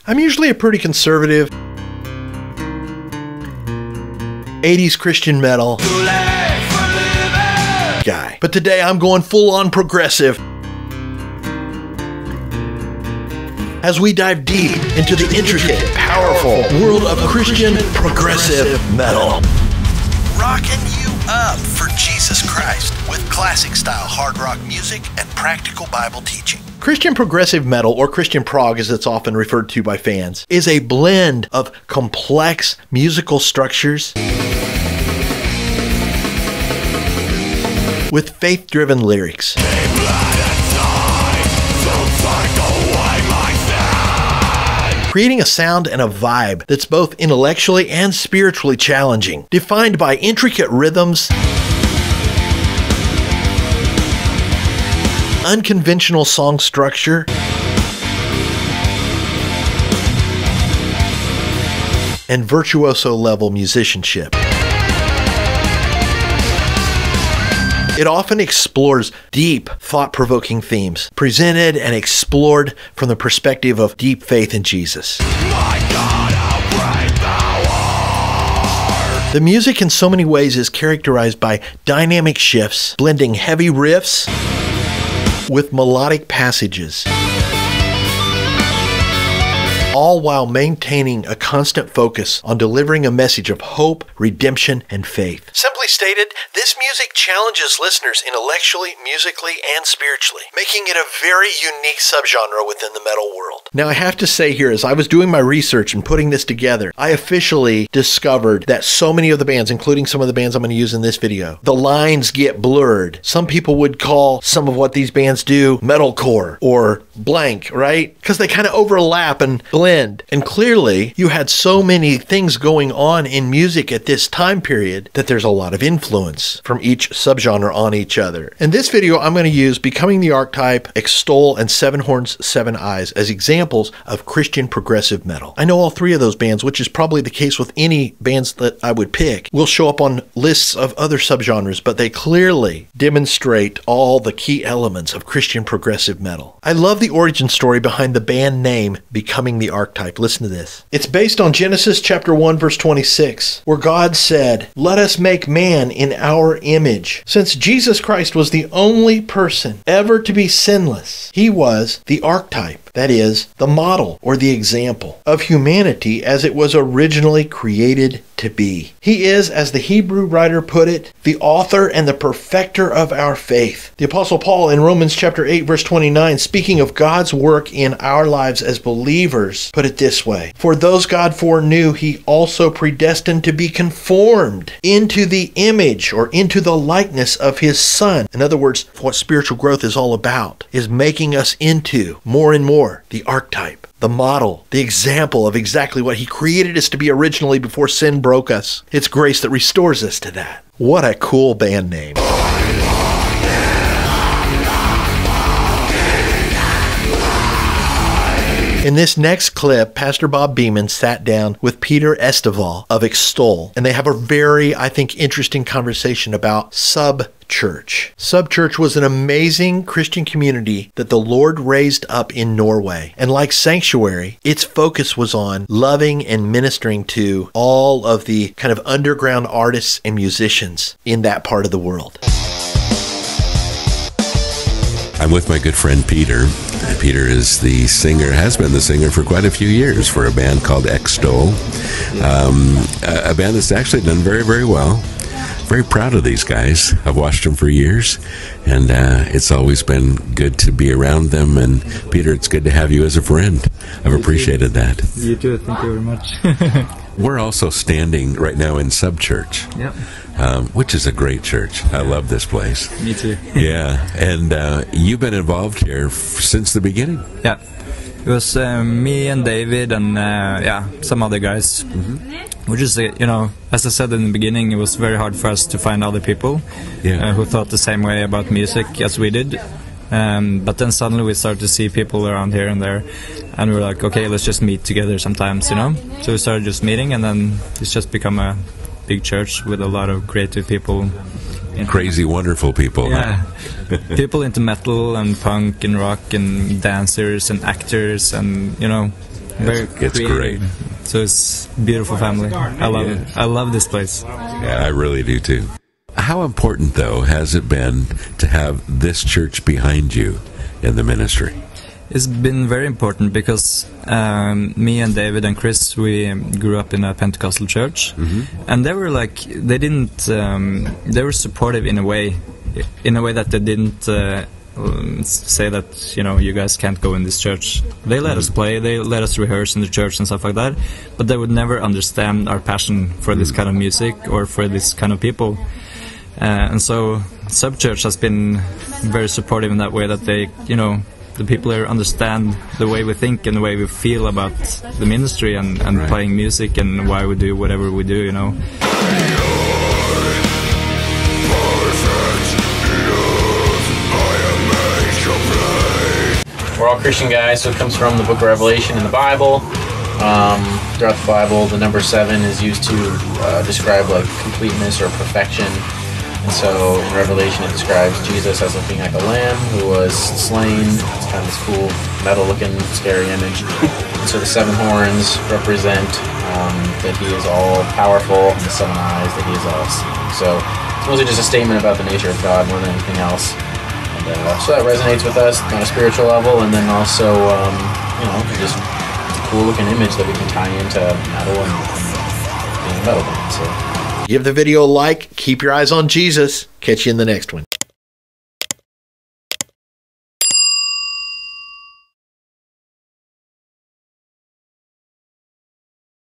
I'm usually a pretty conservative 80s Christian metal guy, but today I'm going full-on progressive as we dive deep into the intricate, powerful world of Christian progressive metal. Rocking you up for Jesus Christ with classic-style hard rock music and practical Bible teaching. Christian progressive metal, or Christian prog as it's often referred to by fans, is a blend of complex musical structures with faith-driven lyrics. Creating a sound and a vibe that's both intellectually and spiritually challenging, defined by intricate rhythms, unconventional song structure, and virtuoso-level musicianship. It often explores deep, thought-provoking themes, presented and explored from the perspective of deep faith in Jesus. My God, how great thou art! The music in so many ways is characterized by dynamic shifts, blending heavy riffs with melodic passages, all while maintaining a constant focus on delivering a message of hope, redemption, and faith. Simply stated, this music challenges listeners intellectually, musically, and spiritually, making it a very unique subgenre within the metal world. Now, I have to say here, as I was doing my research and putting this together, I officially discovered that so many of the bands, including some of the bands I'm going to use in this video, the lines get blurred. Some people would call some of what these bands do metalcore or blank, right? Because they kind of overlap and blend. And clearly, you had so many things going on in music at this time period that there's a lot of influence from each subgenre on each other. In this video, I'm going to use Becoming the Archetype, Extol, and Seven Horns, Seven Eyes as examples of Christian progressive metal. I know all three of those bands, which is probably the case with any bands that I would pick, will show up on lists of other subgenres, but they clearly demonstrate all the key elements of Christian progressive metal. I love the origin story behind the band name Becoming the Archetype. Listen to this. It's based on Genesis chapter 1 verse 26, where God said, "Let us make man in our image." Since Jesus Christ was the only person ever to be sinless, he was the archetype, that is, the model or the example of humanity as it was originally created to be. He is, as the Hebrew writer put it, the author and the perfecter of our faith. The Apostle Paul in Romans chapter 8 verse 29, speaking of God's work in our lives as believers, put it this way: "For those God foreknew, he also predestined to be conformed into the image," or into the likeness of his Son. In other words, what spiritual growth is all about is making us into more and more the archetype, the model, the example of exactly what he created us to be originally before sin broke us. It's grace that restores us to that. What a cool band name. In this next clip, Pastor Bob Beeman sat down with Peter Esteval of Extol, and they have a very, I think, interesting conversation about Subchurch. Subchurch was an amazing Christian community that the Lord raised up in Norway. And like Sanctuary, its focus was on loving and ministering to all of the kind of underground artists and musicians in that part of the world. I'm with my good friend Peter. Peter is the singer, has been the singer for quite a few years for a band called Extol, a band that's actually done very, very well. Very proud of these guys. I've watched them for years, and it's always been good to be around them. And Peter, it's good to have you as a friend. I've appreciated that. You too. Thank you very much. We're also standing right now in Subchurch, which is a great church. I love this place. Me too. Yeah, and you've been involved here since the beginning. Yeah, it was me and David and some other guys. Which is, as I said in the beginning, it was very hard for us to find other people who thought the same way about music as we did. But then suddenly we started to see people around here and there, and we were like, okay, let's just meet together sometimes, So we started just meeting, and then it's just become a big church with a lot of creative people. Crazy, wonderful people. Yeah. People into metal and punk and rock and dancers and actors and, It's great. So it's beautiful family. I love it. I love this place. Yeah, I really do too. How important, though, has it been to have this church behind you in the ministry? It's been very important because me and David and Chris, we grew up in a Pentecostal church, and they were like, they were supportive in a way that they didn't say that, you guys can't go in this church. They let us play, they let us rehearse in the church and stuff like that, but they would never understand our passion for this kind of music or for this kind of people. And so Subchurch has been very supportive in that way, that they, the people here understand the way we think and the way we feel about the ministry and Right. playing music and why we do whatever we do, We're all Christian guys, so it comes from the book of Revelation in the Bible. Throughout the Bible, the number 7 is used to describe like completeness or perfection. And so in Revelation it describes Jesus as looking like a lamb who was slain. It's kind of this cool metal-looking, scary image. And so the 7 horns represent that he is all powerful, and the 7 eyes that he is all seeing. So it's mostly just a statement about the nature of God more than anything else. So that resonates with us on a spiritual level, and then also, just a cool looking image that we can tie into metal and being a metal band. So Give the video a like, keep your eyes on Jesus. Catch you in the next one.